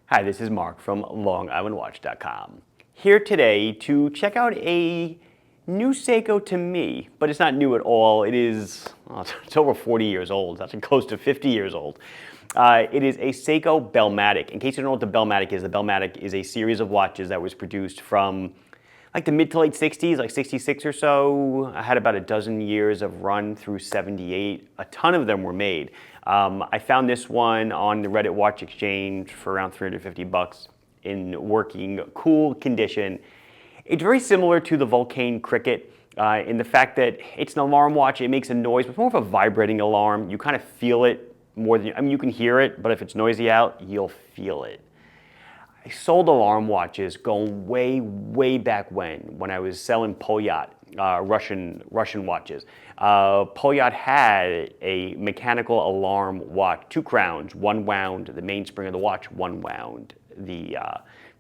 Hi, this is Mark from LongIslandWatch.com. Here today to check out a new Seiko to me, but it's not new at all. It is, well, it's over 40 years old. It's actually close to 50 years old. It is a Seiko Bellmatic. In case you don't know what the Bellmatic is a series of watches that was produced from like the mid to late 60s, like 66 or so. I had about a dozen years of run through 78. A ton of them were made. I found this one on the Reddit Watch Exchange for around 350 bucks in working, cool condition. It's very similar to the Vulcane Cricket in the fact that it's an alarm watch. It makes a noise, but it's more of a vibrating alarm. You kind of feel it more than, I mean, you can hear it, but if it's noisy out, you'll feel it. I sold alarm watches going way back when I was selling Polyat, Russian watches. Polyat had a mechanical alarm watch, two crowns, one wound the mainspring of the watch, one wound the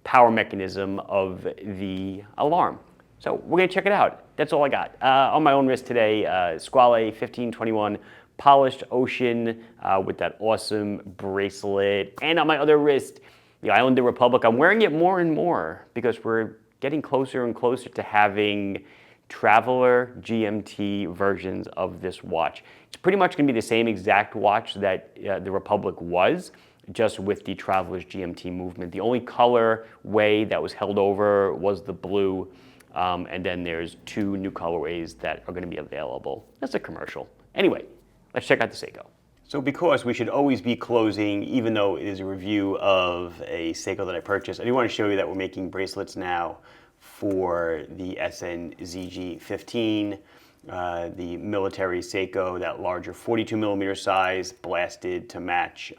power mechanism of the alarm. So we're gonna check it out. That's all I got. On my own wrist today, Squale 1521 polished ocean with that awesome bracelet. And on my other wrist, the Island of Republic. I'm wearing it more and more because we're getting closer and closer to having Traveler GMT versions of this watch. It's pretty much going to be the same exact watch that the Republic was, just with the Traveler's GMT movement. The only color way that was held over was the blue, and then there's two new colorways that are going to be available. That's a commercial. Anyway, let's check out the Seiko. So because we should always be closing, even though it is a review of a Seiko that I purchased, I do want to show you that we're making bracelets now for the SNZG15, the military Seiko, that larger 42 millimeter size, blasted to match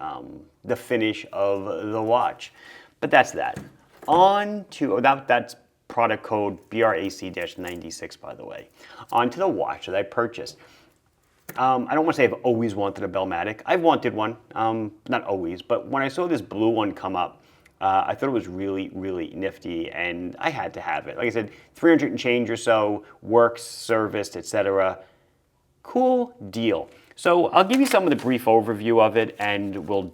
the finish of the watch. But that's that. On to, that's product code BRAC-96, by the way. On to the watch that I purchased. I don't want to say I've always wanted a Bellmatic. I've wanted one, not always, but when I saw this blue one come up, I thought it was really nifty, and I had to have it. Like I said, 300 and change or so, works, serviced, etc. Cool deal. So I'll give you some of the brief overview of it, and I'll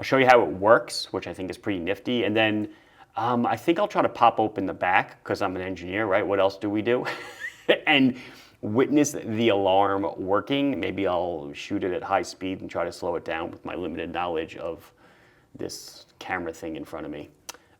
show you how it works, which I think is pretty nifty, and then I think I'll try to pop open the back, because I'm an engineer, right? What else do we do? And witness the alarm working. Maybe I'll shoot it at high speed and try to slow it down with my limited knowledge of this camera thing in front of me.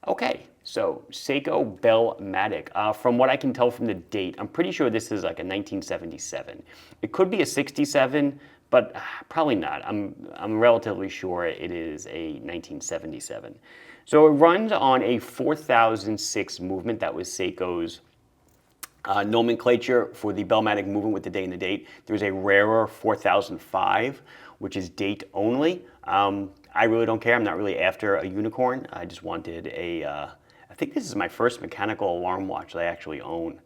Okay, so Seiko Bellmatic. From what I can tell from the date, I'm pretty sure this is like a 1977. It could be a 67, but probably not. I'm relatively sure it is a 1977. So it runs on a 4006 movement. That was Seiko's nomenclature for the Bellmatic movement with the day and the date. There's a rarer 4005, which is date only. I really don't care. I'm not really after a unicorn. I just wanted I think this is my first mechanical alarm watch that I actually own.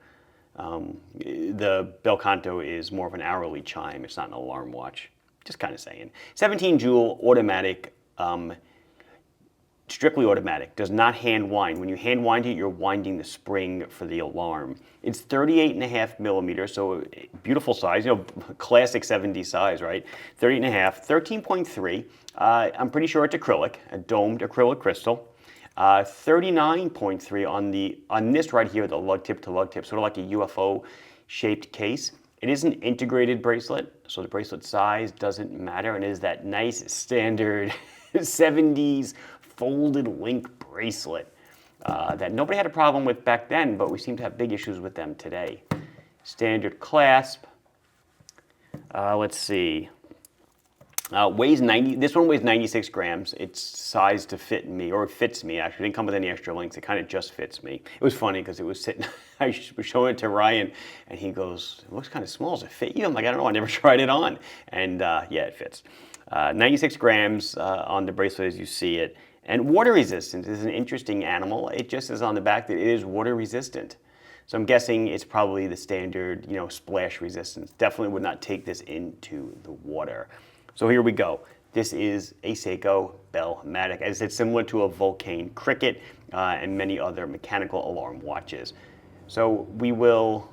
The Bel Canto is more of an hourly chime. It's not an alarm watch. Just kind of saying. 17 joule automatic, strictly automatic, does not hand wind. When you hand wind it, you're winding the spring for the alarm. It's 38.5 millimeters, so beautiful size, classic 70s size, right? 38.5, 13.3. I'm pretty sure it's acrylic, a domed acrylic crystal. 39.3 on this right here, the lug tip to lug tip, sort of like a UFO shaped case. It is an integrated bracelet, so the bracelet size doesn't matter, and it is that nice standard 70s folded link bracelet that nobody had a problem with back then, but we seem to have big issues with them today. Standard clasp. Let's see. Weighs 90. This one weighs 96 grams. It's sized to fit me, or it fits me. Actually, it didn't come with any extra links. It kind of just fits me. It was funny because it was sitting. I was showing it to Ryan, and he goes, "It looks kind of small. Does it fit you?" I'm like, "I don't know. I never tried it on." And yeah, it fits. 96 grams on the bracelet as you see it. And water resistance is an interesting animal. It just says on the back that it is water resistant. So I'm guessing it's probably the standard, splash resistance. Definitely would not take this into the water. So here we go. This is a Seiko Bellmatic. As I said, similar to a Vulcane Cricket and many other mechanical alarm watches. So we will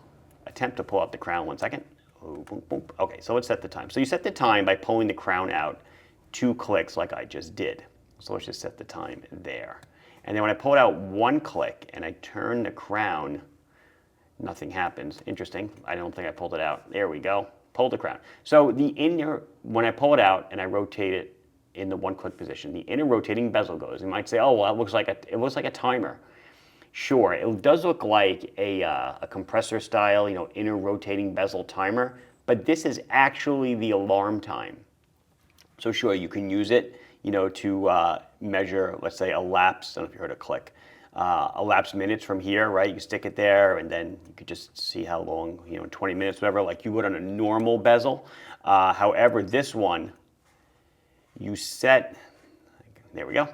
attempt to pull out the crown. 1 second. Oh, boom, boom. Okay, so let's set the time. So you set the time by pulling the crown out 2 clicks like I just did. So let's just set the time there. And then when I pull it out one click and I turn the crown, nothing happens. Interesting. I don't think I pulled it out. There we go. Pull the crown. So the inner, when I pull it out and I rotate it in the one click position, the inner rotating bezel goes. You might say, oh, well, it looks like a timer. Sure, it does look like a compressor style, inner rotating bezel timer, but this is actually the alarm time. So sure, you can use it, to measure, let's say, a lapse. I don't know if you heard a click. Elapsed minutes from here, right? You stick it there, and then you could just see how long, 20 minutes, whatever, like you would on a normal bezel. However, this one, you set, there we go.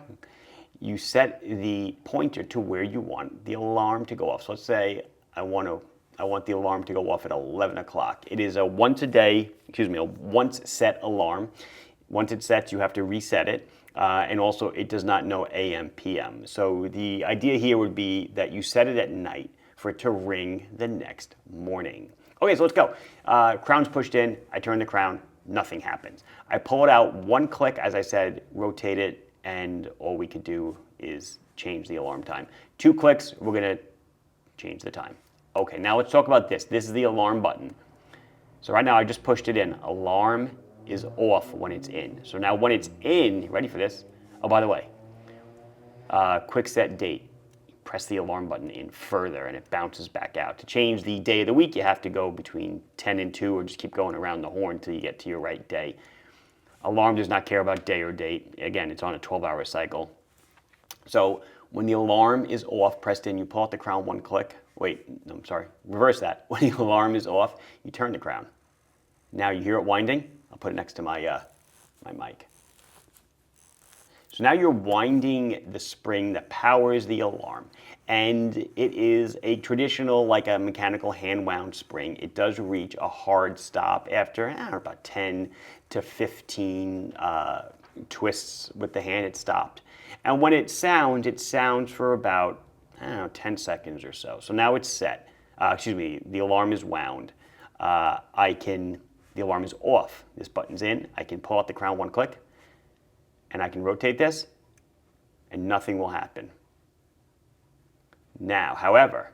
You set the pointer to where you want the alarm to go off. So let's say I want the alarm to go off at 11 o'clock. It is a once set alarm. Once it sets, you have to reset it. And also, it does not know AM, PM. So the idea here would be that you set it at night for it to ring the next morning. Okay, so let's go. Crown's pushed in. I turn the crown. Nothing happens. I pull it out one click, as I said, rotate it, and all we could do is change the alarm time. 2 clicks, we're going to change the time. Okay, now let's talk about this. This is the alarm button. So right now I just pushed it in. Alarm is off when it's in. So now when it's in, you ready for this? Oh, by the way, quick set date. Press the alarm button in further and it bounces back out. To change the day of the week, you have to go between 10 and 2 or just keep going around the horn until you get to your right day. Alarm does not care about day or date. Again, it's on a 12-hour cycle. So when the alarm is off, pressed in, you pull out the crown one click. Wait, no, I'm sorry, reverse that. When the alarm is off, you turn the crown. Now you hear it winding. I'll put it next to my mic. So now you're winding the spring that powers the alarm. And it is a traditional, like a mechanical hand-wound spring. It does reach a hard stop after about 10 to 15 twists with the hand. It stopped. And when it sounds for about, 10 seconds or so. So now it's set. The alarm is wound. The alarm is off. This button's in. I can pull out the crown one click, and I can rotate this, and nothing will happen. Now, however,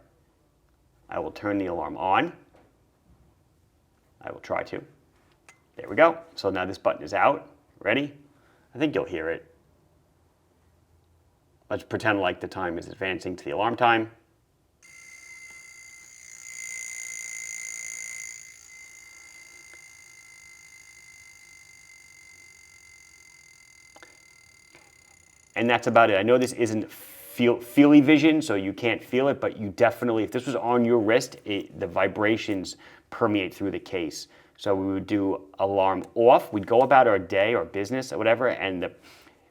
I will turn the alarm on. I will try to. There we go. So now this button is out. Ready? I think you'll hear it. Let's pretend like the time is advancing to the alarm time. And that's about it. I know this isn't feely vision, so you can't feel it, but you definitely, if this was on your wrist, the vibrations permeate through the case. So we would do alarm off. We'd go about our day or business or whatever, and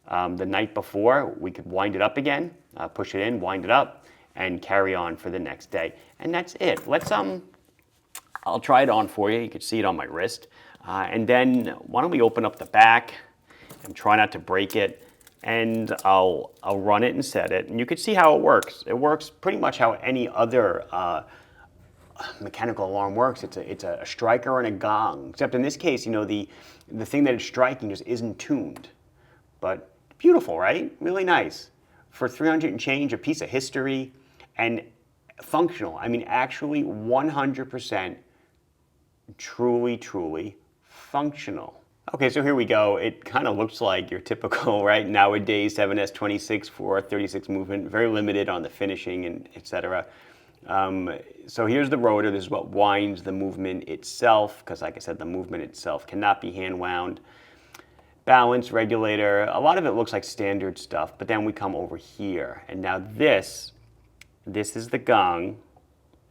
the night before, we could wind it up again, push it in, wind it up, and carry on for the next day. And that's it. I'll try it on for you. You can see it on my wrist. And then why don't we open up the back and try not to break it. And I'll run it and set it, and you can see how it works. It works pretty much how any other mechanical alarm works. It's a striker and a gong, except in this case, the thing that it's striking just isn't tuned. But beautiful, right? Really nice. For 300 and change, a piece of history, and functional. I mean, actually 100% truly functional. Okay, so here we go. It kind of looks like your typical, right, nowadays 7S26 436 movement, very limited on the finishing and etc. So here's the rotor. This is what winds the movement itself, because like I said, the movement itself cannot be hand wound. Balance regulator, a lot of it looks like standard stuff, but then we come over here, and now this is the gong,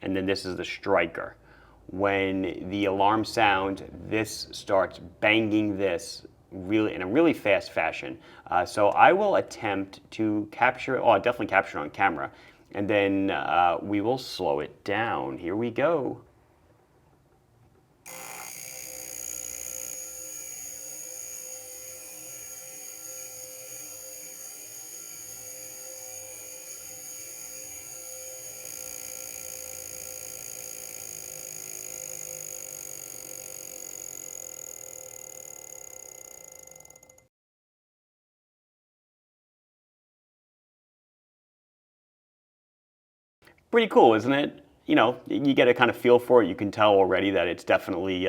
and then this is the striker. When the alarm sounds, this starts banging this in a really fast fashion. So I will attempt to capture, I'll definitely capture it on camera, and then we will slow it down. Here we go. Pretty cool, isn't it? You know, you get a kind of feel for it. You can tell already that it's definitely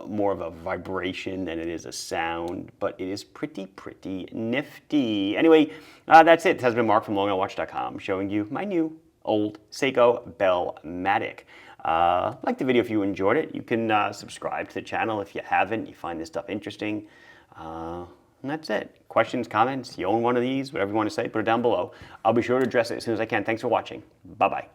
more of a vibration than it is a sound, but it is pretty nifty. Anyway, that's it. This has been Mark from LongNotWatch.com showing you my new old Seiko Bellmatic. Like the video if you enjoyed it. You can subscribe to the channel if you haven't. You find this stuff interesting. And that's it. Questions, comments, you own one of these, whatever you want to say, put it down below. I'll be sure to address it as soon as I can. Thanks for watching. Bye-bye.